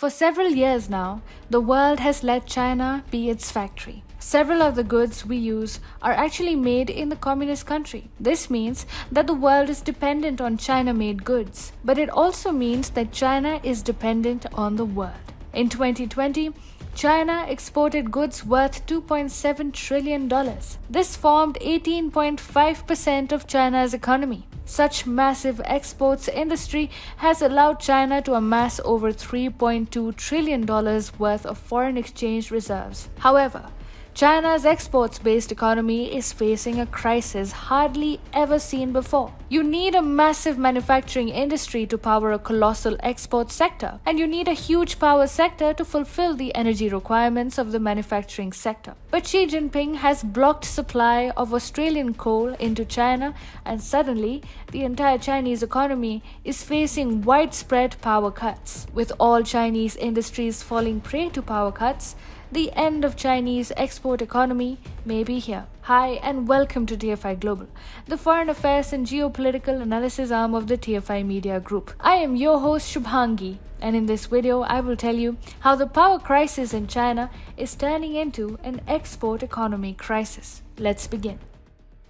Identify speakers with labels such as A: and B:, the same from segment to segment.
A: For several years now, the world has let China be its factory. Several of the goods we use are actually made in the communist country. This means that the world is dependent on China-made goods, but it also means that China is dependent on the world. In 2020, China exported goods worth $2.7 trillion. This formed 18.5% of China's economy. Such massive exports industry has allowed China to amass over $3.2 trillion worth of foreign exchange reserves. However, China's exports-based economy is facing a crisis hardly ever seen before. You need a massive manufacturing industry to power a colossal export sector, and you need a huge power sector to fulfill the energy requirements of the manufacturing sector. But Xi Jinping has blocked supply of Australian coal into China, and suddenly the entire Chinese economy is facing widespread power cuts. With all Chinese industries falling prey to power cuts, the end of Chinese export economy may be here. Hi and welcome to TFI Global, the foreign affairs and geopolitical analysis arm of the TFI Media Group. I am your host Shubhangi, and in this video I will tell you how the power crisis in China is turning into an export economy crisis. Let's begin.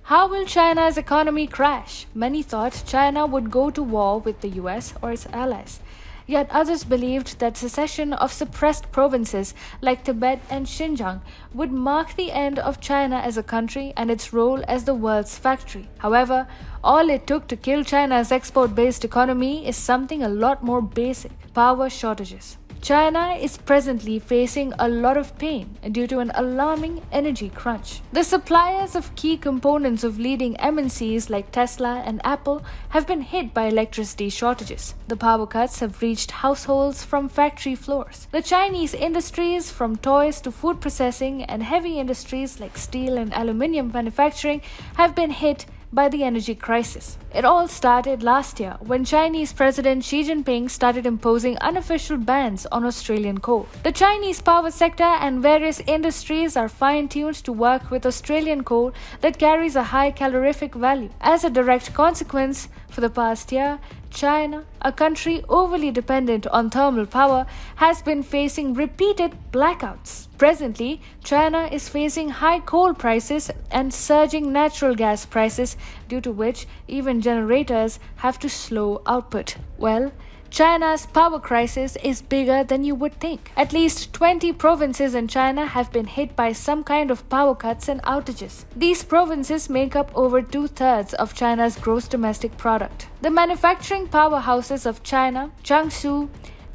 A: How will China's economy crash? Many thought China would go to war with the US or its allies. Yet others believed that secession of suppressed provinces like Tibet and Xinjiang would mark the end of China as a country and its role as the world's factory. However, all it took to kill China's export-based economy is something a lot more basic: power shortages. China is presently facing a lot of pain due to an alarming energy crunch. The suppliers of key components of leading MNCs like Tesla and Apple have been hit by electricity shortages. The power cuts have reached households from factory floors. The Chinese industries, from toys to food processing, and heavy industries like steel and aluminium manufacturing have been hit by the energy crisis. It all started last year when Chinese President Xi Jinping started imposing unofficial bans on Australian coal. The Chinese power sector and various industries are fine-tuned to work with Australian coal that carries a high calorific value. As a direct consequence, for the past year, China, a country overly dependent on thermal power, has been facing repeated blackouts. Presently, China is facing high coal prices and surging natural gas prices, due to which even generators have to slow output. Well, China's power crisis is bigger than you would think. At least 20 provinces in China have been hit by some kind of power cuts and outages. These provinces make up over 2/3 of China's gross domestic product. The manufacturing powerhouses of China, Jiangsu,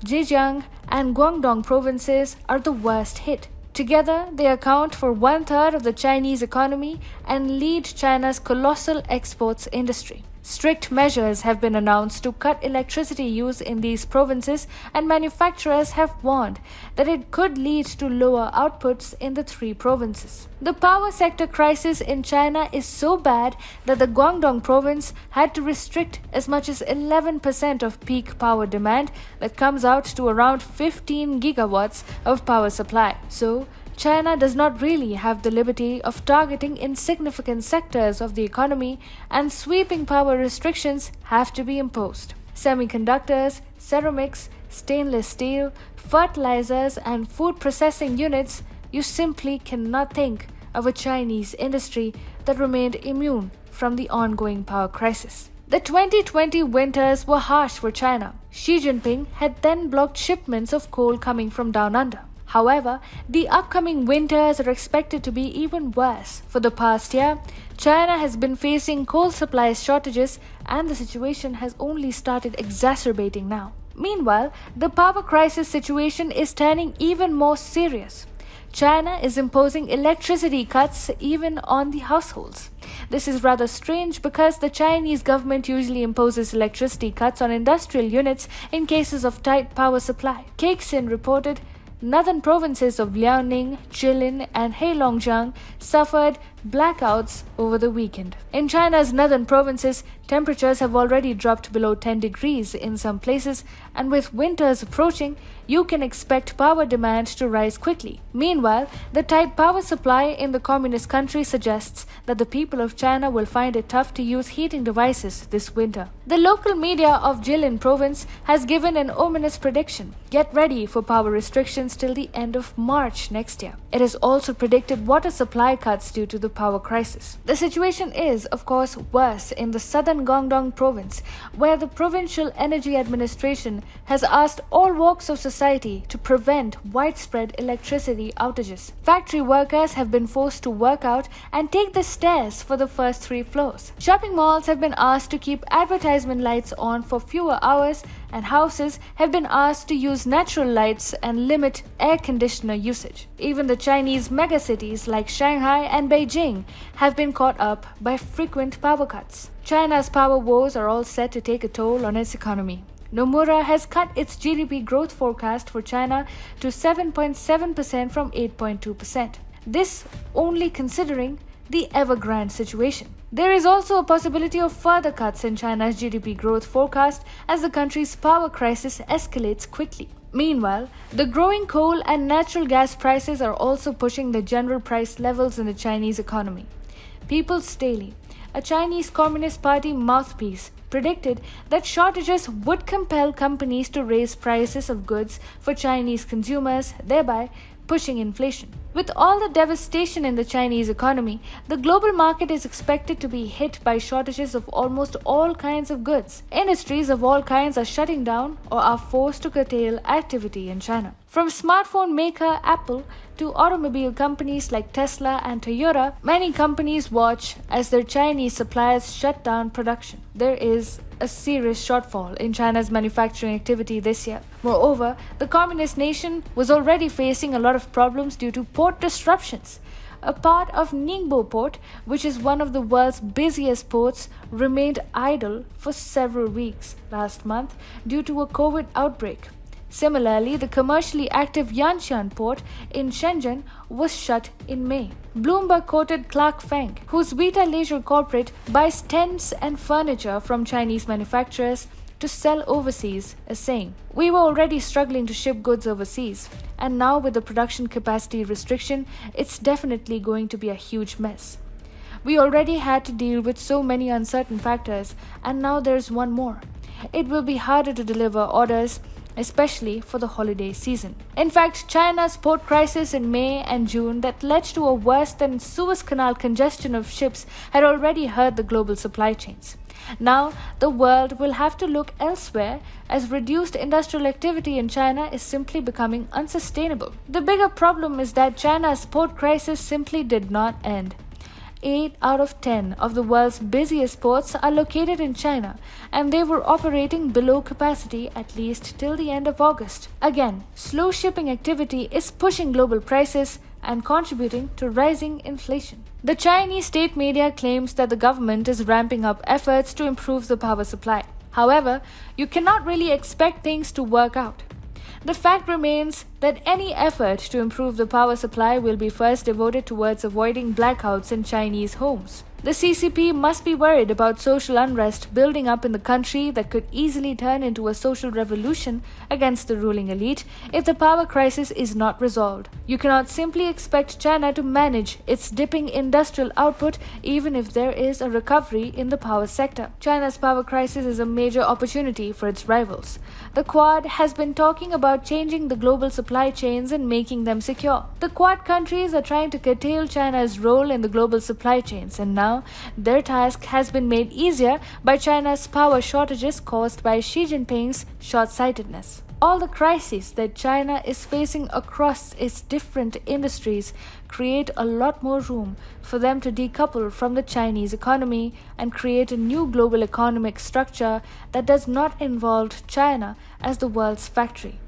A: Zhejiang, and Guangdong provinces are the worst hit. Together, they account for 1/3 of the Chinese economy and lead China's colossal exports industry. Strict measures have been announced to cut electricity use in these provinces, and manufacturers have warned that it could lead to lower outputs in the 3 provinces. The power sector crisis in China is so bad that the Guangdong province had to restrict as much as 11% of peak power demand that comes out to around 15 gigawatts of power supply. So, China does not really have the liberty of targeting insignificant sectors of the economy, and sweeping power restrictions have to be imposed. Semiconductors, ceramics, stainless steel, fertilizers, and food processing units, you simply cannot think of a Chinese industry that remained immune from the ongoing power crisis. The 2020 winters were harsh for China. Xi Jinping had then blocked shipments of coal coming from down under. However, the upcoming winters are expected to be even worse. For the past year, China has been facing coal supply shortages, and the situation has only started exacerbating now. Meanwhile, the power crisis situation is turning even more serious. China is imposing electricity cuts even on the households. This is rather strange because the Chinese government usually imposes electricity cuts on industrial units in cases of tight power supply. Caixin reported northern provinces of Liaoning, Jilin, and Heilongjiang suffered blackouts over the weekend. In China's northern provinces, Temperatures have already dropped below 10 degrees in some places, and with winters approaching, you can expect power demand to rise quickly. Meanwhile, the tight power supply in the communist country suggests that the people of China will find it tough to use heating devices this winter. The local media of Jilin province has given an ominous prediction. Get ready for power restrictions till the end of March next year. It has also predicted water supply cuts due to the power crisis. The situation is, of course, worse in the southern Guangdong province, where the Provincial Energy Administration has asked all walks of society to prevent widespread electricity outages. Factory workers have been forced to work out and take the stairs for the first 3 floors. Shopping malls have been asked to keep advertisement lights on for fewer hours, and houses have been asked to use natural lights and limit air conditioner usage. Even the Chinese megacities like Shanghai and Beijing have been caught up by frequent power cuts. China's power woes are all set to take a toll on its economy. Nomura has cut its GDP growth forecast for China to 7.7% from 8.2%. This only considering the Evergrande situation. There is also a possibility of further cuts in China's GDP growth forecast as the country's power crisis escalates quickly. Meanwhile, the growing coal and natural gas prices are also pushing the general price levels in the Chinese economy. People's Daily, a Chinese Communist Party mouthpiece, predicted that shortages would compel companies to raise prices of goods for Chinese consumers, thereby pushing inflation. With all the devastation in the Chinese economy, the global market is expected to be hit by shortages of almost all kinds of goods. Industries of all kinds are shutting down or are forced to curtail activity in China. From smartphone maker Apple to automobile companies like Tesla and Toyota, many companies watch as their Chinese suppliers shut down production. There is a serious shortfall in China's manufacturing activity this year. Moreover, the communist nation was already facing a lot of problems due to port disruptions. A part of Ningbo port, which is one of the world's busiest ports, remained idle for several weeks last month due to a COVID outbreak. Similarly, the commercially active Yantian port in Shenzhen was shut in May. Bloomberg quoted Clark Feng, whose Vita Leisure Corporate buys tents and furniture from Chinese manufacturers to sell overseas, as saying, "We were already struggling to ship goods overseas, and now with the production capacity restriction, it's definitely going to be a huge mess. We already had to deal with so many uncertain factors, and now there's one more. It will be harder to deliver orders, especially for the holiday season." In fact, China's port crisis in May and June that led to a worse than Suez Canal congestion of ships had already hurt the global supply chains. Now, the world will have to look elsewhere as reduced industrial activity in China is simply becoming unsustainable. The bigger problem is that China's port crisis simply did not end. 8 out of 10 of the world's busiest ports are located in China, and they were operating below capacity at least till the end of August. Again, slow shipping activity is pushing global prices and contributing to rising inflation. The Chinese state media claims that the government is ramping up efforts to improve the power supply. However, you cannot really expect things to work out. The fact remains that any effort to improve the power supply will be first devoted towards avoiding blackouts in Chinese homes. The CCP must be worried about social unrest building up in the country that could easily turn into a social revolution against the ruling elite if the power crisis is not resolved. You cannot simply expect China to manage its dipping industrial output even if there is a recovery in the power sector. China's power crisis is a major opportunity for its rivals. The Quad has been talking about changing the global supply chains and making them secure. The Quad countries are trying to curtail China's role in the global supply chains, and now their task has been made easier by China's power shortages caused by Xi Jinping's short-sightedness. All the crises that China is facing across its different industries create a lot more room for them to decouple from the Chinese economy and create a new global economic structure that does not involve China as the world's factory.